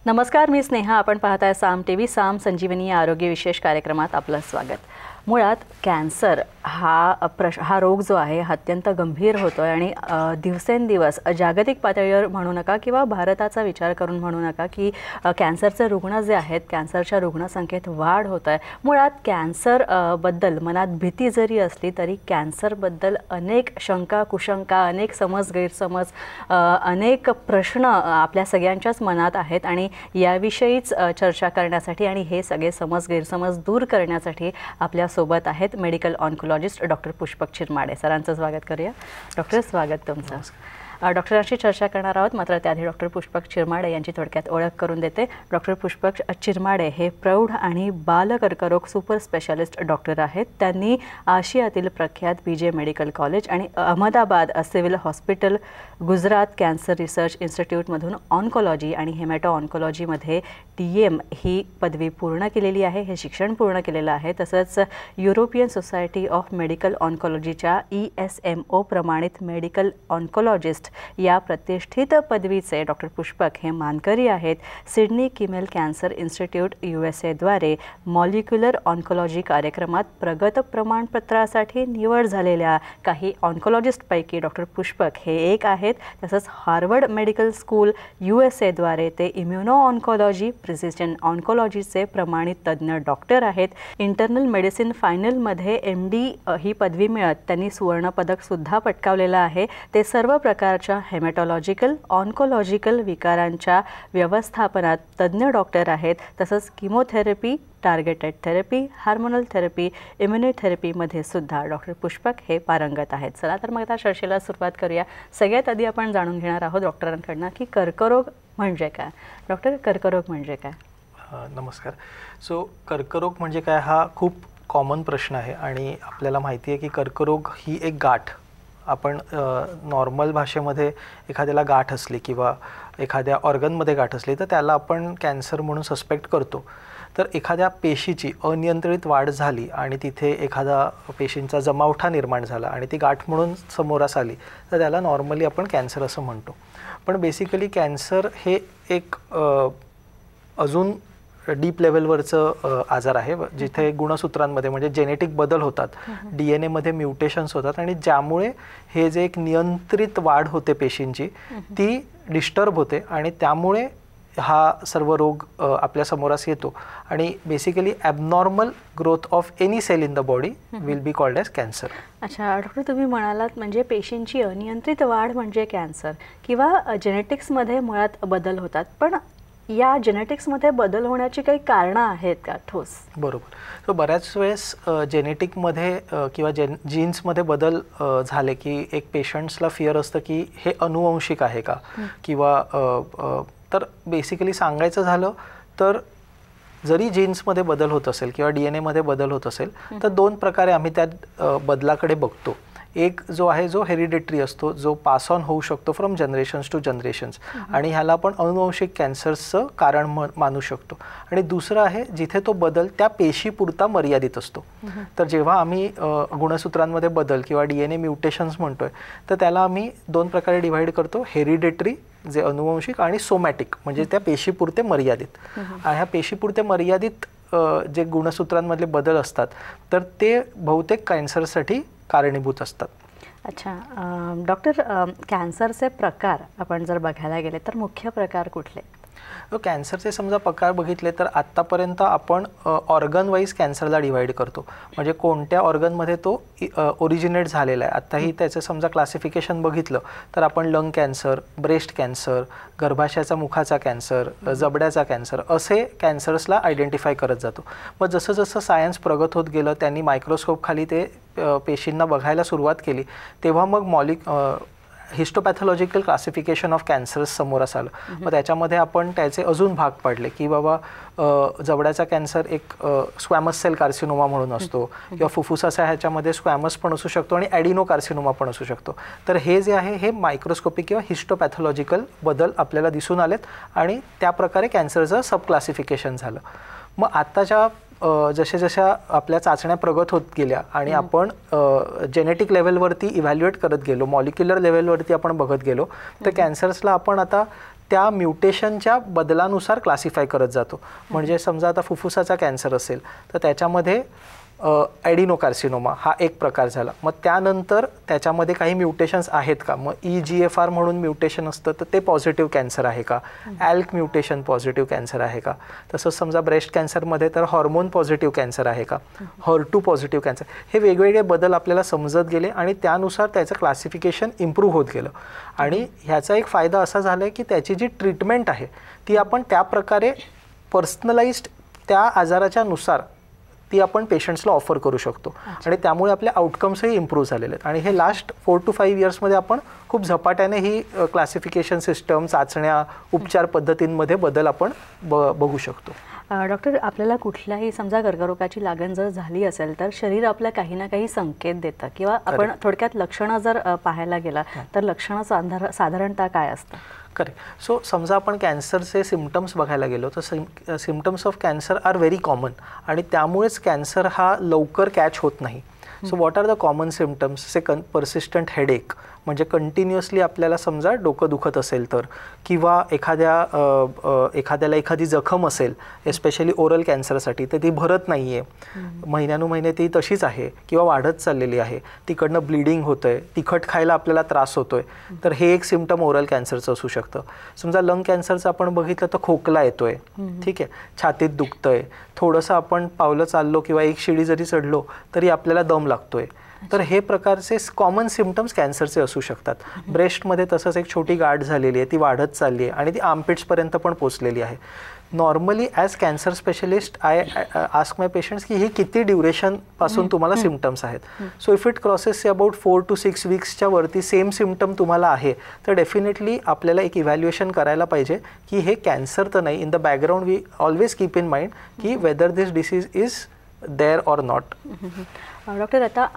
नमस्कार, मी स्नेहा. आपण पाहताय साम टीव्ही. साम संजीवनी या आरोग्य विशेष कार्यक्रमात आपलं स्वागत. मुळात कॅन्सर हा रोग जो आहे अत्यंत गंभीर होतोय आणि दिवसेंदिवस जागतिक पातळीवर म्हणू नका किंवा भारताचा विचार करून म्हणू नका की कॅन्सरचे रुग्ण जे आहेत, कॅन्सरच्या रुग्णसंख्येत वाढ होत आहे. मुळात कॅन्सर बद्दल मनात भीती जरी असली तरी कॅन्सरबद्दल अनेक शंका कुशंका, अनेक समज गैरसमज, अनेक प्रश्न आपल्या सगळ्यांच्याच मनात आहेत आणि याविषयीच चर्चा करण्यासाठी आणि हे सगळे समज गैरसमज दूर करण्यासाठी आपल्या सोबत आहेत medical oncologist doctor Pushpak Chirmade. सरांचं स्वागत करूया. डॉक्टर, स्वागत तुमचं. डॉक्टरांशी चर्चा करणार आहोत, मात्र त्याआधी डॉक्टर पुष्पक चिरमाडे यांची थोडक्यात ओळख करून देते. डॉक्टर पुष्पक चिरमाडे हे प्रौढ आणि बालकर्करोग सुपर स्पेशालिस्ट डॉक्टर आहेत. त्यांनी आशियातील प्रख्यात BJ मेडिकल कॉलेज आणि Ahmedabad civil hospital, Gujarat cancer research इन्स्टिट्यूटमधून ऑन्कोलॉजी आणि हेमॅटो ऑन्कोलॉजीमध्ये DM ही पदवी पूर्ण केलेली आहे, हे शिक्षण पूर्ण केलेलं आहे. तसंच युरोपियन सोसायटी ऑफ मेडिकल ऑन्कोलॉजीच्या ESMO प्रमाणित मेडिकल ऑन्कोलॉजिस्ट या प्रतिष्ठित पदवीचे डॉक्टर पुष्पक हे मानकरी आहेत. Sydney Kimmel cancer institute USA द्वारे मॉलिक्युलर ऑन्कोलॉजी कार्यक्रमात प्रगत प्रमाणपत्रासाठी निवड झालेल्या काही ऑन्कोलॉजिस्टपैकी डॉक्टर पुष्पक हे एक आहेत. तसंच हार्वर्ड मेडिकल स्कूल USA द्वारे ते इम्युनो ऑन्कोलॉजी, प्रिसिजन ऑन्कोलॉजीचे प्रमाणित तज्ज्ञ डॉक्टर आहेत. इंटरनल मेडिसिन फायनलमध्ये MD ही पदवी मिळत त्यांनी सुवर्णपदक सुद्धा पटकावलेलं आहे. ते सर्व प्रकारच्या हेमॅटॉलॉजिकल, ऑन्कोलॉजिकल विकारांच्या व्यवस्थापनात तज्ज्ञ डॉक्टर आहेत. तसंच chemotherapy, targeted therapy, hormonal therapy, इम्युनोथेरपीमध्ये सुद्धा डॉक्टर पुष्पक हे पारंगत आहेत. चला तर मग आता चर्चेला सुरुवात करूया. सगळ्यात आधी आपण जाणून घेणार आहोत डॉक्टरांकडनं की कर्करोग म्हणजे काय. डॉक्टर, कर्करोग म्हणजे काय? नमस्कार. कर्करोग म्हणजे काय हा खूप कॉमन प्रश्न आहे आणि आपल्याला माहिती आहे की कर्करोग ही एक गाठ, आपण नॉर्मल भाषेमध्ये एखाद्याला गाठ असली किंवा एखाद्या ऑर्गनमध्ये गाठ असली तर त्याला आपण कॅन्सर म्हणून सस्पेक्ट करतो. तर एखाद्या पेशीची अनियंत्रित वाढ झाली आणि तिथे एखादा पेशींचा जमावठा निर्माण झाला आणि ती गाठ म्हणून समोरास आली तर त्याला नॉर्मली आपण कॅन्सर असं म्हणतो. पण बेसिकली कॅन्सर हे एक अजून डीप लेवलवरचं आजार आहे जिथे गुणसूत्रांमध्ये म्हणजे जेनेटिक बदल होतात, DNA मध्ये म्युटेशन्स होतात आणि ज्यामुळे हे जे एक नियंत्रित वाढ होते पेशींची ती डिस्टर्ब होते आणि त्यामुळे हा सर्व रोग आपल्या समोरास येतो आणि basically abnormal growth of any cell in the body will be called as cancer. अच्छा डॉक्टर, तुम्ही म्हणालात म्हणजे पेशींची अनियंत्रित वाढ म्हणजे कॅन्सर किंवा जेनेटिक्समध्ये मुळात बदल होतात, पण या जेनेटिक्समध्ये बदल होण्याची काही कारणं आहेत का ठोस? बरोबर. तर बऱ्याच वेळेस जेनेटिकमध्ये किंवा जीन्समध्ये बदल झाले की एक पेशंट्सला फिअर असतं की हे अनुवंशिक आहे का किंवा तर बेसिकली सांगायचं झालं तर जरी जीन्समध्ये बदल होत असेल किंवा DNA मध्ये बदल होत असेल तर दोन प्रकारे आम्ही त्या बदलाकडे बघतो. एक जो आहे जो हेरिडिटरी असतो, जो पास ऑन होऊ शकतो फ्रॉम जनरेशन्स टू जनरेशन्स आणि ह्याला आपण अनुवंशिक कॅन्सरचं कारण मानू शकतो. आणि दुसरं आहे जिथे तो बदल त्या पेशीपुरता मर्यादित असतो. तर जेव्हा आम्ही गुणसूत्रांमध्ये बदल किंवा DNA म्युटेशन्स म्हणतोय तर त्याला आम्ही दोन प्रकारे डिव्हाइड करतो. हेरिडिटरी जे अनुवंशिक आणि सोमॅटिक म्हणजे त्या पेशीपुरते मर्यादित. ह्या पेशीपुरते मर्यादित जे गुणसूत्रांमधले बदल असतात तर ते बहुतेक कॅन्सरसाठी कारणीभूत असतात. अच्छा डॉक्टर, कॅन्सरचे प्रकार आपण जर बघायला गेले तर मुख्य प्रकार कुठले? कॅन्सरचे समजा प्रकार बघितले तर आत्तापर्यंत आपण ऑर्गन वाईज कॅन्सरला डिवाइड करतो, म्हणजे कोणत्या ऑर्गनमध्ये तो ओरिजिनेट झालेला आहे. आत्ताही त्याचं समजा क्लासिफिकेशन बघितलं तर आपण लंग कॅन्सर, ब्रेस्ट कॅन्सर, गर्भाशयाचा मुखाचा कॅन्सर, जबड्याचा कॅन्सर असे कॅन्सर्सला आयडेंटिफाय करत जातो. मग जसं जसं सायन्स प्रगत होत गेलं, त्यांनी मायक्रोस्कोप खाली ते पेशींना बघायला सुरुवात केली, तेव्हा मग हिस्टोपॅथॉलॉजिकल क्लासिफिकेशन ऑफ कॅन्सर्स समोरास आलं. मग त्याच्यामध्ये आपण त्याचे अजून भाग पाडले की बाबा जबड्याचा कॅन्सर एक स्क्वॅमस सेल कार्सिनोमा म्हणून असतो किंवा फुफ्फुसाचा ह्याच्यामध्ये स्क्वॅमस पण असू शकतो आणि ॲडिनो कार्सिनोमा पण असू शकतो. तर हे जे आहे हे मायक्रोस्कोपिक किंवा हिस्टोपॅथॉलॉजिकल बदल आपल्याला दिसून आलेत आणि त्या प्रकारे कॅन्सरचं सब क्लासिफिकेशन झालं. मग आत्ताच्या जशा जशा आपल्या चाचण्या प्रगत होत गेल्या आणि आपण जेनेटिक लेवलवरती इव्हॅल्युएट करत गेलो, मॉलिक्युलर लेवलवरती आपण बघत गेलो, तर कॅन्सर्सला आपण आता त्या म्युटेशनच्या बदलानुसार क्लासिफाय करत जातो. म्हणजे समजा आता फुफ्फुसाचा कॅन्सर असेल तर त्याच्यामध्ये ॲडिनोकार्सिनोमा हा एक प्रकार झाला. मग त्यानंतर त्याच्यामध्ये काही म्युटेशन्स आहेत का, मग EGFR म्हणून म्युटेशन असतं तर ते पॉझिटिव्ह कॅन्सर आहे का, ALK म्युटेशन पॉझिटिव्ह कॅन्सर आहे का, तसंच समजा ब्रेस्ट कॅन्सरमध्ये तर हॉर्मोन पॉझिटिव्ह कॅन्सर आहे का, HER2 पॉझिटिव्ह कॅन्सर, हे वेगवेगळे बदल आपल्याला समजत गेले आणि त्यानुसार त्याचं क्लासिफिकेशन इम्प्रूव्ह होत गेलं. आणि ह्याचा एक फायदा असा झाला आहे की त्याची जी ट्रीटमेंट आहे ती आपण त्या प्रकारे पर्सनलाइज्ड त्या आजाराच्या नुसार ती आपण पेशंट्सला ऑफर करू शकतो. आणि त्यामुळे आपले आउटकम्सही इम्प्रूव्ह झालेले आहेत. आणि हे लास्ट 4 to 5 इयर्समध्ये आपण खूप झपाट्याने ही क्लासिफिकेशन सिस्टम, चाचण्या, उपचार पद्धतींमध्ये बदल आपण बघू शकतो. डॉक्टर, आपल्याला कुठल्याही समजा कर्करोगाची लागण जर झाली असेल तर शरीर आपल्या काही ना काही संकेत देतं, किंवा आपण थोडक्यात लक्षणं जर पाहायला गेला तर लक्षणं साधारणतः काय असतं? करेक्ट. सो समजा आपण कॅन्सरचे सिम्पटम्स बघायला गेलो तर symptoms of cancer are very common आणि त्यामुळेच कॅन्सर हा लवकर कॅच होत नाही. So what are the common symptoms? Persistent headache, म्हणजे कंटिन्युअसली आपल्याला समजा डोकं दुखत असेल तर, किंवा एखाद्याला एखादी जखम असेल एस्पेशली ओरल कॅन्सरसाठी तर ती भरत नाही आहे, महिन्यानुमहिने ती तशीच आहे किंवा वाढत चाललेली आहे, तिकडनं ब्लिडिंग होतं आहे, तिखट खायला आपल्याला त्रास होतो आहे, तर हे एक सिम्पटम ओरल कॅन्सरचं असू शकतं. समजा लंग कॅन्सरचं आपण बघितलं तर खोकला येतो आहे, ठीक आहे, छातीत दुखतं आहे, थोडंसं आपण पावलं चाललो किंवा एक शिडी जरी चढलो तरी आपल्याला दम लागतो आहे, तर हे प्रकारचे कॉमन सिम्पटम्स कॅन्सरचे असू शकतात. ब्रेस्टमध्ये तसंच एक छोटी गाठ झालेली आहे, ती वाढत चालली आहे आणि ती आर्मपिट्सपर्यंत पण पोचलेली आहे. Normally as cancer specialist I ask my patients की ही किती ड्युरेशनपासून तुम्हाला सिम्पटम्स आहेत. So if it crosses about 4 to 6 वीक्सच्या वरती सेम सिम्पटम तुम्हाला आहे तर डेफिनेटली आपल्याला एक इव्हॅल्युएशन करायला पाहिजे की हे कॅन्सर तर नाही. In the background we always keep in mind की whether this disease is there or not. Doctor, आता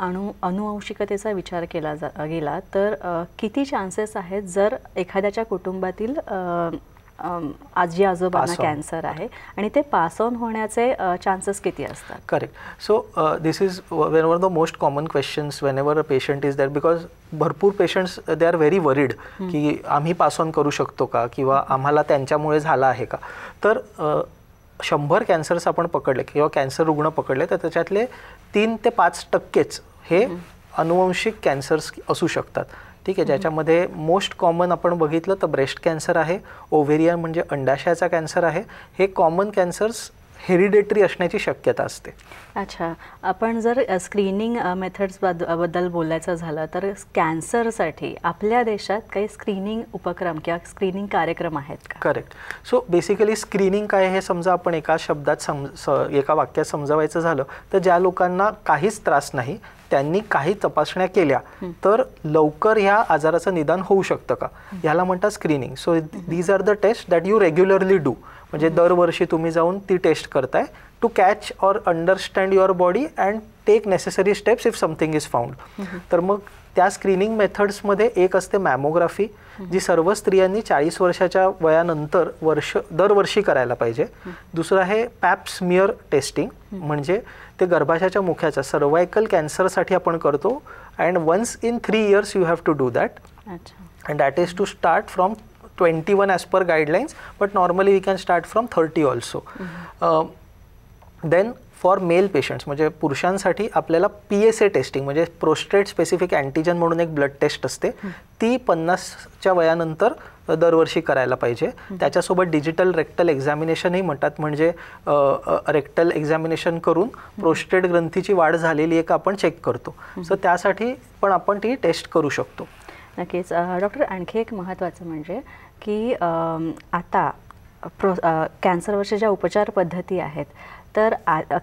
अनुवंशिकतेचा विचार केला गेला तर किती चान्सेस आहेत जर एखाद्याच्या कुटुंबातील आजी आजोबांना कॅन्सर आहे आणि ते पास ऑन होण्याचे चान्सेस किती असतात? Correct. So this is one of the most common questions whenever a patient is there, because भरपूर patients they are very worried की आम्ही पास ऑन करू शकतो का किंवा आम्हाला त्यांच्यामुळे झाला आहे का. तर 100 कॅन्सर्स आपण पकडले किंवा कॅन्सर रुग्ण पकडले तर त्याच्यातले 3 ते 5% हे अनुवंशिक कॅन्सर्स असू शकतात. ठीक आहे, ज्याच्यामध्ये मोस्ट कॉमन आपण बघितलं तर ब्रेस्ट कॅन्सर आहे, ओव्हेरियन म्हणजे अंडाशयाचा कॅन्सर आहे. हे कॉमन कॅन्सर्स हेरिडेटरी असण्याची शक्यता असते. अच्छा, आपण जर स्क्रीनिंग मेथड्स बद्दल बोलायचं झालं तर कॅन्सरसाठी आपल्या देशात काही स्क्रीनिंग उपक्रम किंवा स्क्रीनिंग कार्यक्रम आहेत का? करेक्ट. सो बेसिकली स्क्रीनिंग काय हे समजा आपण एका शब्दात एका वाक्यात समजावायचं झालं तर ज्या लोकांना काहीच त्रास नाही त्यांनी काही तपासण्या केल्या तर लवकर ह्या आजाराचं निदान होऊ शकतं का, ह्याला म्हणतात screening. So these are the test that you regularly do, म्हणजे दरवर्षी तुम्ही जाऊन ती टेस्ट करताय to catch or understand your body and take necessary steps if something is found. तर मग त्या स्क्रीनिंग मेथड्समध्ये एक असते मॅमोग्राफी, जी सर्व स्त्रियांनी 40 वर्षाच्या वयानंतर दरवर्षी करायला पाहिजे. दुसरं आहे पॅप स्मिअर टेस्टिंग, म्हणजे ते गर्भाशयाच्या मुख्याच्या सर्वायकल कॅन्सरसाठी आपण करतो and once in 3 years you have to do that. And that is to start from 21 as per guidelines, but normally we can start from 30 also. Then for male patients म्हणजे पुरुषांसाठी आपल्याला PSA testing म्हणजे prostate specific antigen म्हणून एक blood taste असते, ती 50च्या वयानंतर दरवर्षी करायला पाहिजे. त्याच्यासोबत डिजिटल रेक्टल एक्झामिनेशनही म्हणतात, म्हणजे रेक्टल एक्झामिनेशन करून प्रोस्टेट ग्रंथीची वाढ झालेली आहे का आपण चेक करतो. सो त्यासाठी पण आपण ती टेस्ट करू शकतो. नक्कीच. डॉक्टर, आणखी एक महत्त्वाचं म्हणजे की आता कॅन्सरवरच्या ज्या उपचार पद्धती आहेत तर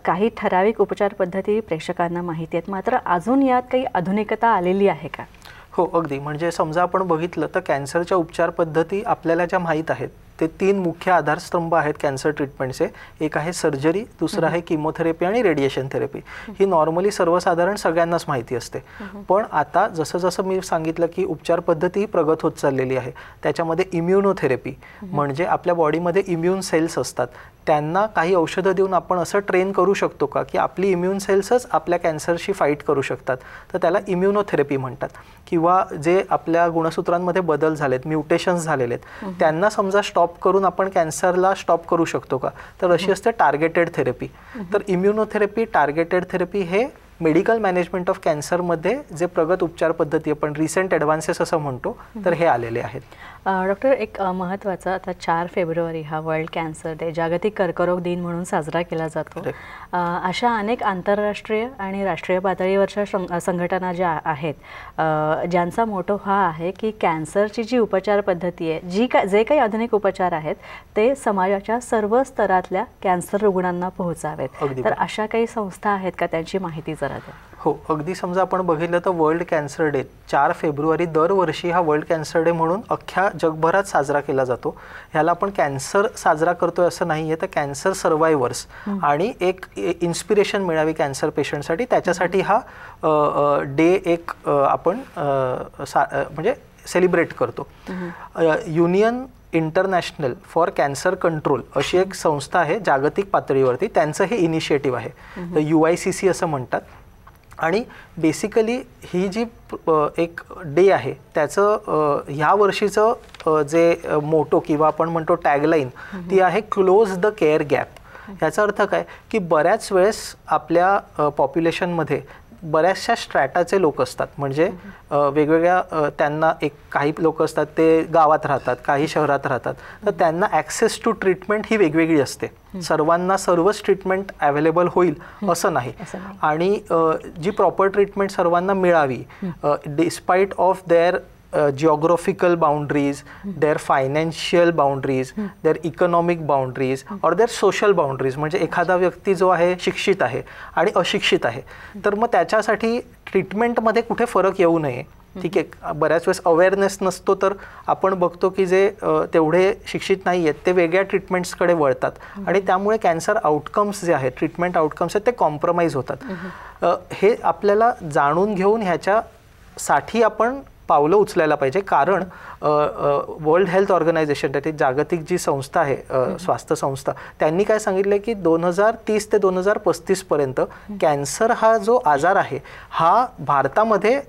काही ठराविक उपचार पद्धती प्रेक्षकांना माहिती आहेत, मात्र अजून यात काही आधुनिकता आलेली आहे का? हो, अगदी. म्हणजे समजा आपण बघितलं तर कॅन्सरच्या उपचार पद्धती आपल्याला ज्या माहीत आहेत ते 3 मुख्य आधारस्तंभ आहेत कॅन्सर ट्रीटमेंटचे. एक आहे सर्जरी, दुसरं आहे किमोथेरपी आणि रेडिएशन थेरपी. ही नॉर्मली सर्वसाधारण सगळ्यांनाच माहिती असते. पण आता जसं जसं मी सांगितलं की उपचार पद्धती प्रगत होत चाललेली आहे, त्याच्यामध्ये इम्युनोथेरपी म्हणजे आपल्या बॉडीमध्ये इम्युन सेल्स असतात त्यांना काही औषधं देऊन आपण असं ट्रेन करू शकतो का की आपली इम्युन सेल्सच आपल्या कॅन्सरशी फाईट करू शकतात, तर त्याला इम्युनोथेरपी म्हणतात. किंवा जे आपल्या गुणसूत्रांमध्ये बदल झालेत, म्युटेशन्स झालेले आहेत, त्यांना समजा स्टॉप करून आपण कॅन्सरला स्टॉप करू शकतो का, तर अशी असते टार्गेटेड थेरपी. तर इम्युनोथेरपी, टार्गेटेड थेरपी हे मेडिकल मॅनेजमेंट ऑफ कॅन्सरमध्ये जे प्रगत उपचार पद्धती आपण रिसेंट ॲडव्हान्सेस असं म्हणतो, तर हे आलेले आहेत. डॉक्टर, एक महत्त्वाचं, आता 4 फेब्रुवारी हा वर्ल्ड कॅन्सर डे, जागतिक कर्करोग दिन म्हणून साजरा केला जातो. अशा अनेक आंतरराष्ट्रीय आणि राष्ट्रीय पातळीवरच्या संघटना ज्या आहेत, ज्यांचा मोटो हा आहे की कॅन्सरची जी उपचार पद्धती आहे, जे काही आधुनिक उपचार आहेत ते समाजाच्या सर्व स्तरातल्या कॅन्सर रुग्णांना पोहोचावेत. तर अशा काही संस्था आहेत का, त्यांची माहिती जरा द्या. हो, अगदी समजा आपण बघितलं तर वर्ल्ड कॅन्सर डे 4 फेब्रुवारी दरवर्षी हा वर्ल्ड कॅन्सर डे म्हणून अख्ख्या जगभरात साजरा केला जातो. ह्याला आपण कॅन्सर साजरा करतोय असं नाही आहे, तर कॅन्सर सर्वायव्हर्स आणि एक इन्स्पिरेशन मिळावी कॅन्सर पेशंटसाठी, त्याच्यासाठी हा डे एक आपण म्हणजे सेलिब्रेट करतो. Union international for cancer control अशी एक संस्था आहे जागतिक पातळीवरती, त्यांचं हे इनिशिएटिव्ह आहे, तर UICC असं म्हणतात. आणि बेसिकली ही जी एक डे आहे त्याचं ह्या वर्षीचं जे मोटो किंवा आपण म्हणतो टॅगलाईन ती आहे क्लोज द केअर गॅप. ह्याचा अर्थ काय की बऱ्याच वेळेस आपल्या पॉप्युलेशनमध्ये बऱ्याचशा स्ट्रॅटाचे लोक असतात, म्हणजे वेगवेगळ्या त्यांना काही लोक असतात ते गावात राहतात, काही शहरात राहतात, तर त्यांना ॲक्सेस टू ट्रीटमेंट ही वेगवेगळी असते. सर्वांना सर्वच ट्रीटमेंट अवेलेबल होईल असं नाही, आणि जी प्रॉपर ट्रीटमेंट सर्वांना मिळावी despite of their geographical boundaries, their financial boundaries, their economic boundaries or their social boundaries. म्हणजे एखादा व्यक्ती जो आहे शिक्षित आहे आणि अशिक्षित आहे, तर मग त्याच्यासाठी ट्रीटमेंटमध्ये कुठे फरक येऊ नये. ठीक आहे, बऱ्याच वेळेस अवेअरनेस नसतो, तर आपण बघतो की जे तेवढे शिक्षित नाही आहेत ते वेगळ्या ट्रीटमेंट्सकडे वळतात, आणि त्यामुळे कॅन्सर आउटकम्स जे आहेत, ट्रीटमेंट आउटकम्स आहेत, ते कॉम्प्रोमाइज होतात. हे आपल्याला जाणून घेऊन ह्याच्यासाठी आपण पावलं उचलायला पाहिजे. कारण वर्ल्ड हेल्थ ऑर्गनायझेशन, त्याची जागतिक जी संस्था आहे, स्वास्थ्य संस्था, त्यांनी काय सांगितलं की 2030 ते 2035 पर्यंत कॅन्सर हा जो आजार आहे हा भारतामध्ये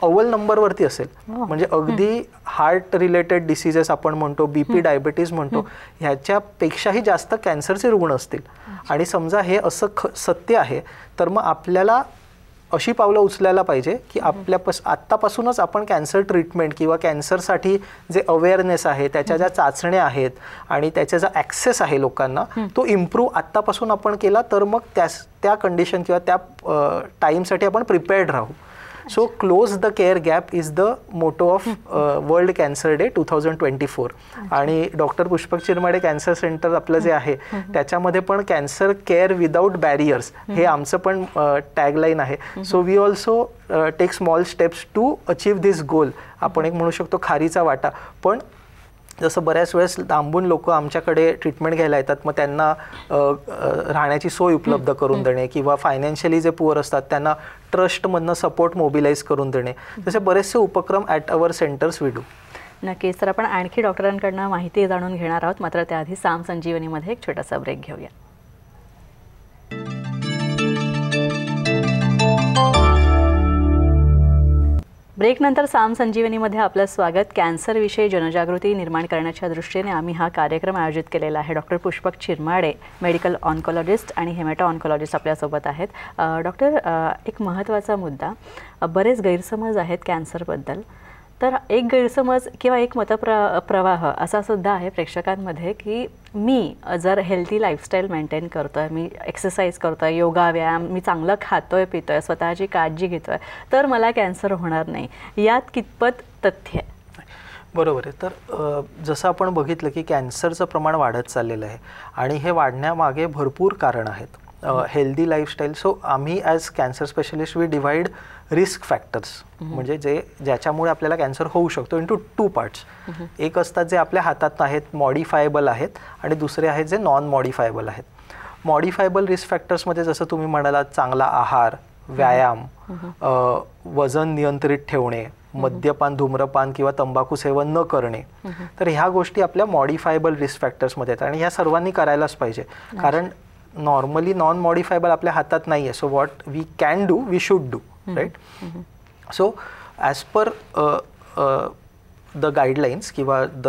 अव्वल नंबरवरती असेल. म्हणजे अगदी हार्ट रिलेटेड डिसीजेस आपण म्हणतो, BP, डायबिटीज म्हणतो, ह्याच्यापेक्षाही जास्त कॅन्सरचे रुग्ण असतील. आणि समजा हे असं सत्य आहे, तर मग आपल्याला अशी पावलं उचलायला पाहिजे की आत्तापासूनच आपण कॅन्सर ट्रीटमेंट किंवा कॅन्सरसाठी जे अवेअरनेस आहे, त्याच्या ज्या चाचण्या आहेत आणि त्याचा जो ॲक्सेस आहे लोकांना, तो इम्प्रूव्ह आत्तापासून आपण केला तर मग त्या कंडिशन किंवा त्या टाईमसाठी आपण प्रिपेअर्ड राहू. So close the care gap is the motto of world Cancer day 2024. आणि doctor Pushpak Chirmade cancer centre आपलं जे आहे त्याच्यामध्ये पण कॅन्सर केअर विदाऊट बॅरियर्स हे आमचं पण टॅगलाईन आहे. So we also take small steps to achieve this goal. आपण एक म्हणू शकतो खारीचा वाटा. पण जसं बऱ्याच वेळेस लांबून लोक आमच्याकडे ट्रीटमेंट घ्यायला येतात, मग त्यांना राहण्याची सोय उपलब्ध करून देणे किंवा फायनान्शियली जे पुअर असतात त्यांना ट्रस्टमधनं सपोर्ट मोबिलाइज करून देणे, तसे बरेचसे उपक्रम at our centres we do. नक्कीच. तर आपण आणखी डॉक्टरांकडनं माहिती जाणून घेणार आहोत, मात्र त्याआधी साम संजीवनीमध्ये एक छोटासा ब्रेक घेऊया. ब्रेकनंतर साम संजीवनीमध्ये आपलं स्वागत. कॅन्सरविषयी जनजागृती निर्माण करण्याच्या दृष्टीने आम्ही हा कार्यक्रम आयोजित केलेला आहे. Doctor Pushpak Chirmade, medical oncologist आणि हेमॅटो ऑन्कोलॉजिस्ट आपल्यासोबत आहेत. डॉक्टर, एक महत्त्वाचा मुद्दा, बरेच गैरसमज आहेत कॅन्सरबद्दल. तर एक गैरसमज किंवा एक मतप्रवाह असा सुद्धा आहे प्रेक्षकांमध्ये की मी जर हेल्थी लाईफस्टाईल मेंटेन करतो आहे, मी एक्सरसाइज करतो आहे, योगा, व्यायाम, मी चांगलं खातो आहे, पितो आहे, स्वतःची काळजी घेतो आहे, तर मला कॅन्सर होणार नाही. यात कितपत तथ्य आहे? बरोबर आहे. तर जसं आपण बघितलं की कॅन्सरचं प्रमाण वाढत चाललेलं आहे आणि हे वाढण्यामागे भरपूर कारण आहेत. Healthy lifestyle. सो आम्ही as cancer specialist we divide risk factors, म्हणजे ज्याच्यामुळे आपल्याला कॅन्सर होऊ शकतो, इंटू 2 पार्ट्स. एक असतात जे आपल्या हातात आहेत, मॉडिफायबल आहेत, आणि दुसरे आहेत जे नॉन मॉडिफायबल आहेत. मॉडिफायबल रिस्क फॅक्टर्समध्ये जसं तुम्ही म्हणालात, चांगला आहार, व्यायाम, वजन नियंत्रित ठेवणे, मद्यपान, धूम्रपान किंवा तंबाखू सेवन न करणे, तर ह्या गोष्टी आपल्या मॉडिफायबल रिस्क फॅक्टर्समध्ये येतात आणि ह्या सर्वांनी करायलाच पाहिजे. कारण नॉर्मली नॉन मॉडिफायबल आपल्या हातात नाही आहे. So what we can do we should do, right. So as per the guidelines किंवा द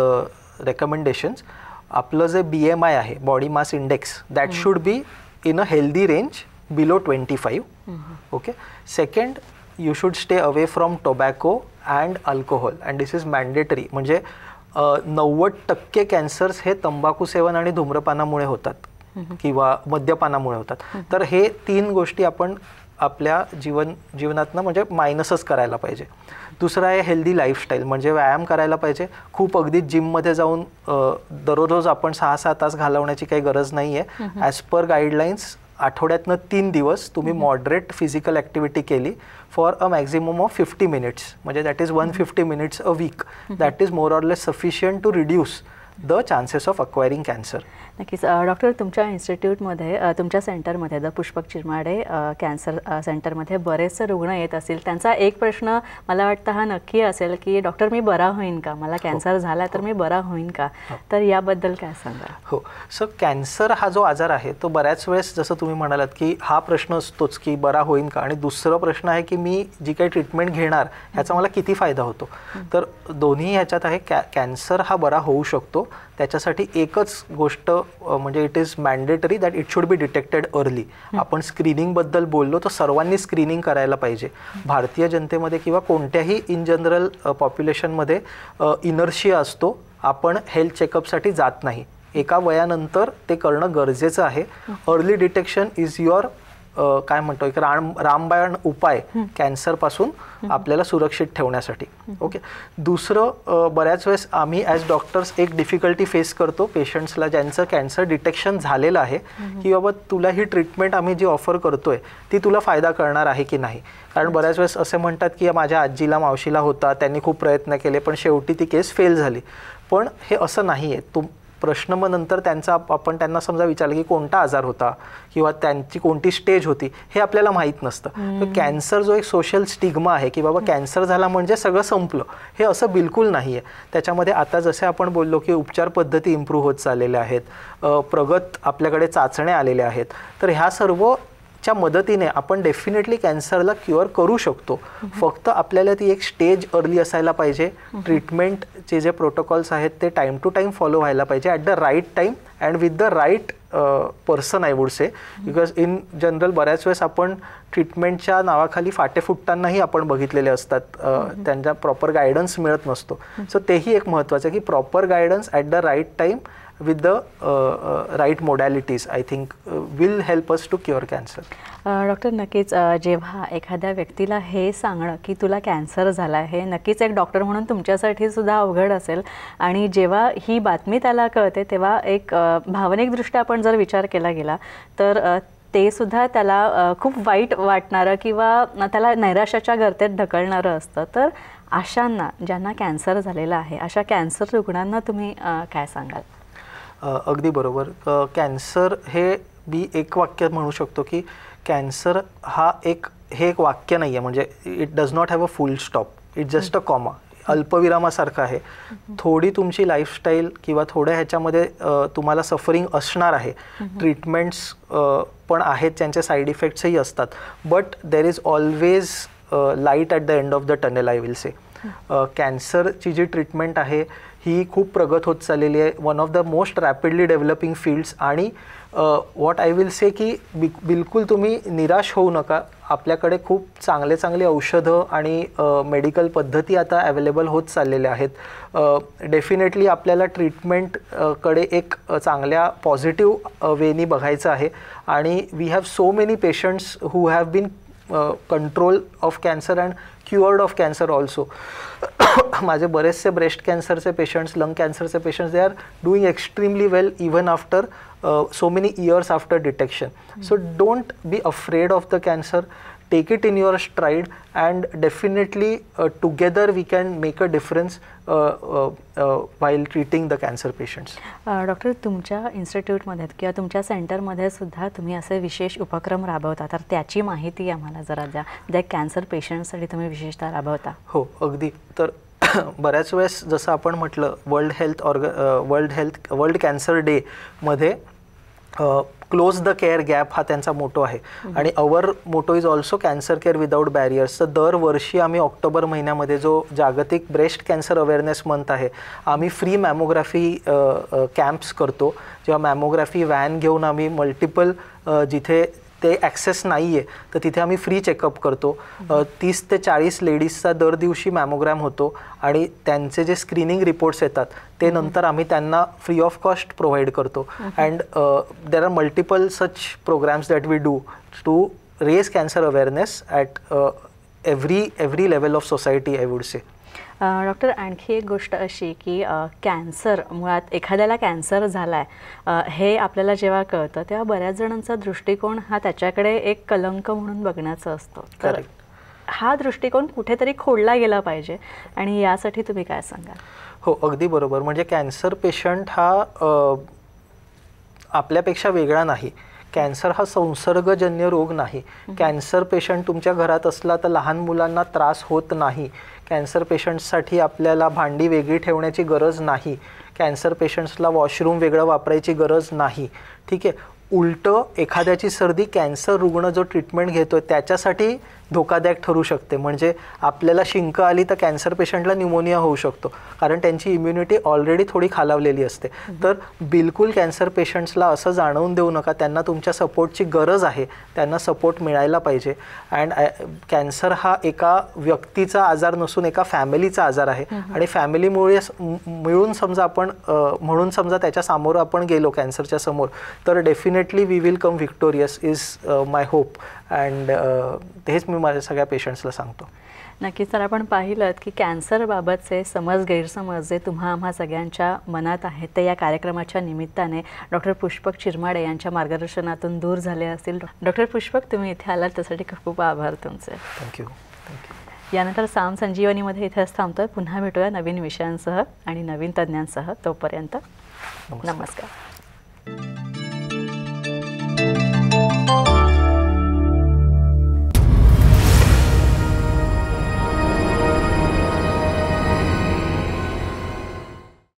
रेकमेंडेशन्स, आपलं जे BMI आहे, body mass index, that should be in a healthy range below 25. Okay. Second, you should stay away from tobacco and alcohol and this is mandatory. म्हणजे 90% cancers हे तंबाखू सेवन आणि धूम्रपानामुळे होतात किंवा मद्यपानामुळे होतात. तर हे 3 गोष्टी आपण आपल्या जीवनातनं म्हणजे मायनसच करायला पाहिजे. दुसरं आहे हेल्दी लाईफस्टाईल, म्हणजे व्यायाम करायला पाहिजे. खूप अगदी जिममध्ये जाऊन दररोज आपण 6-6 तास घालवण्याची काही गरज नाही आहे. ॲज पर गाईडलाईन्स आठवड्यातनं 3 दिवस तुम्ही मॉडरेट फिजिकल ॲक्टिव्हिटी केली for a maximum of 50 minutes, म्हणजे that is 150 minutes a week. That is more or less sufficient to reduce the chances of acquiring cancer. नक्कीच. डॉक्टर, तुमच्या इन्स्टिट्यूटमध्ये, तुमच्या सेंटरमध्ये, द पुष्पक चिरमाडे कॅन्सर सेंटरमध्ये बरेचसे रुग्ण येत असतील. त्यांचा एक प्रश्न मला वाटतं हा नक्की असेल की डॉक्टर, मी बरा होईन का? मला कॅन्सर झाला तर मी बरा होईन का? तर याबद्दल काय सांगा? हो. सो कॅन्सर हा जो आजार आहे तो बऱ्याच वेळेस जसं तुम्ही म्हणालात की हा प्रश्न असतोच की बरा होईन का, आणि दुसरा प्रश्न आहे की मी जी काही ट्रीटमेंट घेणार ह्याचा मला किती फायदा होतो. तर दोन्ही ह्याच्यात आहे. कॅन्सर हा बरा होऊ शकतो, त्याच्यासाठी एकच गोष्ट म्हणजे it is mandatory that it should be detected early. आपण स्क्रीनिंगबद्दल बोललो तर सर्वांनी स्क्रीनिंग करायला पाहिजे. भारतीय जनतेमध्ये किंवा कोणत्याही इन जनरल पॉप्युलेशनमध्ये इनर्शिया असतो, आपण हेल्थ चेकअपसाठी जात नाही. एका वयानंतर ते करणं गरजेचं आहे. अर्ली डिटेक्शन इज युअर काय म्हणतो एक रामबाण उपाय कॅन्सरपासून आपल्याला सुरक्षित ठेवण्यासाठी. ओके. दुसरं, बऱ्याच वेळेस आम्ही ॲज डॉक्टर्स एक डिफिकल्टी फेस करतो पेशंट्सला ज्यांचं कॅन्सर डिटेक्शन झालेलं आहे, की बाबा तुला ही ट्रीटमेंट आम्ही जी ऑफर करतोय ती तुला फायदा करणार आहे की नाही. कारण बऱ्याच वेळेस असे म्हणतात की माझ्या आजीला मावशीला होता, त्यांनी खूप प्रयत्न केले पण शेवटी ती केस फेल झाली. पण हे असं नाही आहे. प्रश्न मग नंतर त्यांचा आपण त्यांना समजा विचारलं की कोणता आजार होता किंवा त्यांची कोणती स्टेज होती, हे आपल्याला माहीत नसतं. तर कॅन्सर जो एक सोशल स्टिग्मा आहे की बाबा कॅन्सर झाला म्हणजे सगळं संपलं, हे असं बिलकुल नाही आहे. त्याच्यामध्ये आता जसे आपण बोललो की उपचार पद्धती इम्प्रूव्ह होत चाललेल्या आहेत, प्रगत आपल्याकडे चाचण्या आलेल्या आहेत. तर ह्या सर्वच्या मदतीने आपण डेफिनेटली कॅन्सरला क्युअर करू शकतो. फक्त आपल्याला ती एक स्टेज अर्ली असायला पाहिजे. ट्रीटमेंटचे जे प्रोटोकॉल्स आहेत ते टाईम टू टाईम फॉलो व्हायला पाहिजे at the right time and with the right person I would say. Because in general बऱ्याच वेळेस आपण ट्रीटमेंटच्या नावाखाली फाटे फुटतानाही आपण बघितलेले असतात, त्यांचा प्रॉपर गायडन्स मिळत नसतो. सो तेही एक महत्त्वाचं आहे की proper guidance at the right time with the right modalities I think will help us to cure cancer. Doctor, नक्कीच जेव्हा एखाद्या व्यक्तीला हे सांगणं की तुला कॅन्सर झाला आहे, नक्कीच एक डॉक्टर म्हणून तुमच्यासाठी सुद्धा अवघड असेल. आणि जेव्हा ही बातमी त्याला कळते तेव्हा एक भावनिकदृष्ट्या आपण जर विचार केला गेला तर ते सुद्धा त्याला खूप वाईट वाटणारं किंवा त्याला नैराश्याच्या गर्तेत ढकलणारं असतं. तर अशांना, ज्यांना कॅन्सर झालेला आहे, अशा कॅन्सर रुग्णांना तुम्ही काय सांगाल? अगदी बरोबर. कॅन्सर हे मी एक वाक्य म्हणू शकतो की कॅन्सर हे एक वाक्य नाही आहे. म्हणजे it does not have a full stop, it just a comma, अल्पविरामासारखं आहे. थोडी तुमची लाईफस्टाईल किंवा थोड्या ह्याच्यामध्ये तुम्हाला सफरिंग असणार आहे. ट्रीटमेंट्स पण आहेत ज्यांचे साईड इफेक्ट्सही असतात, but there is always light at the end of the tunnel I will say. कॅन्सरची जी ट्रीटमेंट आहे ही खूप प्रगत होत चाललेली आहे. One of the most rapidly developing fields. आणि व्हॉट आय विल से की बिलकुल तुम्ही निराश होऊ नका. आपल्याकडे खूप चांगले औषधं आणि मेडिकल पद्धती आता अवेलेबल होत चाललेल्या आहेत. डेफिनेटली आपल्याला ट्रीटमेंटकडे एक चांगल्या पॉझिटिव्ह वेनी बघायचं आहे. आणि we have so many patients who have been control of cancer and cured of cancer also. माझे बरेचसे ब्रेस्ट कॅन्सरचे पेशंट्स, लंग कॅन्सरचे patients, they are doing extremely well even after so many years after detection. So don't be afraid of the cancer. take it in your stride, and definitely together we can make a difference while treating the cancer patients. Doctor, तुमच्या इन्स्टिट्यूटमध्ये किंवा तुमच्या सेंटरमध्ये सुद्धा तुम्ही असे विशेष उपक्रम राबवता, तर त्याची माहिती आम्हाला जरा द्या. ज्या कॅन्सर पेशंटसाठी तुम्ही विशेषतः राबवता. हो, अगदी. तर बऱ्याच वेळेस जसं आपण म्हटलं वर्ल्ड कॅन्सर डे मध्ये क्लोज द केअर गॅप हा त्यांचा मोटो आहे, आणि our motto is also cancer care without barriers. तर दरवर्षी आम्ही ऑक्टोबर महिन्यामध्ये जो जागतिक ब्रेस्ट कॅन्सर अवेअरनेस मंथ आहे, आम्ही फ्री मॅमोग्राफी कॅम्प्स करतो. जेव्हा मॅमोग्राफी व्हॅन घेऊन आम्ही मल्टिपल जिथे ते ॲक्सेस नाही आहे तर तिथे आम्ही फ्री चेकअप करतो. 30 ते 40 लेडीजचा दर दिवशी मॅमोग्रॅम होतो, आणि त्यांचे जे स्क्रीनिंग रिपोर्ट्स येतात ते नंतर आम्ही त्यांना फ्री ऑफ कॉस्ट प्रोव्हाइड करतो. And there are multiple such programmes that we do to raise cancer awareness at every level of society, I would say. Doctor, आणखी एक गोष्ट अशी की कॅन्सर, मुळात एखाद्याला कॅन्सर झाला आहे हे आपल्याला जेव्हा कळतं तेव्हा बऱ्याच जणांचा दृष्टिकोन हा त्याच्याकडे एक कलंक म्हणून बघण्याचा असतो. तर हा दृष्टिकोन कुठेतरी खोडला गेला पाहिजे, आणि यासाठी तुम्ही काय सांगाल? हो, अगदी बरोबर. म्हणजे कॅन्सर पेशंट हा आपल्यापेक्षा वेगळा नाही. कॅन्सर हा संसर्गजन्य रोग नाही. कॅन्सर पेशंट तुमच्या घरात असला तर लहान मुलांना त्रास होत नाही. कॅन्सर पेशंट्ससाठी आपल्याला भांडी वेगळी ठेवण्याची गरज नाही. कॅन्सर पेशंट्सला वॉशरूम वेगळं वापरायची गरज नाही. ठीक आहे. उलटं एखाद्याची सर्दी कॅन्सर रुग्ण जो ट्रीटमेंट घेतोय त्याच्यासाठी धोकादायक ठरू शकते. म्हणजे आपल्याला शिंक आली तर कॅन्सर पेशंटला न्यूमोनिया होऊ शकतो, कारण त्यांची इम्युनिटी ऑलरेडी थोडी खालावलेली असते. तर बिलकुल कॅन्सर पेशंट्सला असं जाणवून देऊ नका. त्यांना तुमच्या सपोर्टची गरज आहे, त्यांना सपोर्ट मिळायला पाहिजे. अँड कॅन्सर हा एका व्यक्तीचा आजार नसून एका फॅमिलीचा आजार आहे, आणि फॅमिलीमुळे मिळून समजा आपण म्हणून समजा त्याच्या समोर आपण गेलो कॅन्सरच्या समोर, तर definitely we will come victorious is my hope. And हेच मी माझ्या सगळ्या पेशंट्सला सांगतो. नक्कीच. तर आपण पाहिलं की कॅन्सरबाबतचे समज गैरसमज जे तुम्हा आम्हा सगळ्यांच्या मनात आहेत ते या कार्यक्रमाच्या निमित्ताने डॉक्टर पुष्पक चिरमाडे यांच्या मार्गदर्शनातून दूर झाले असतील. डॉक्टर पुष्पक, तुम्ही इथे आलात त्यासाठी खूप खूप आभार तुमचे. थँक्यू. यानंतर साम संजीवनीमध्ये इथेच थांबतोय. पुन्हा भेटूया नवीन विषयांसह आणि नवीन तज्ज्ञांसह. तोपर्यंत नमस्कार.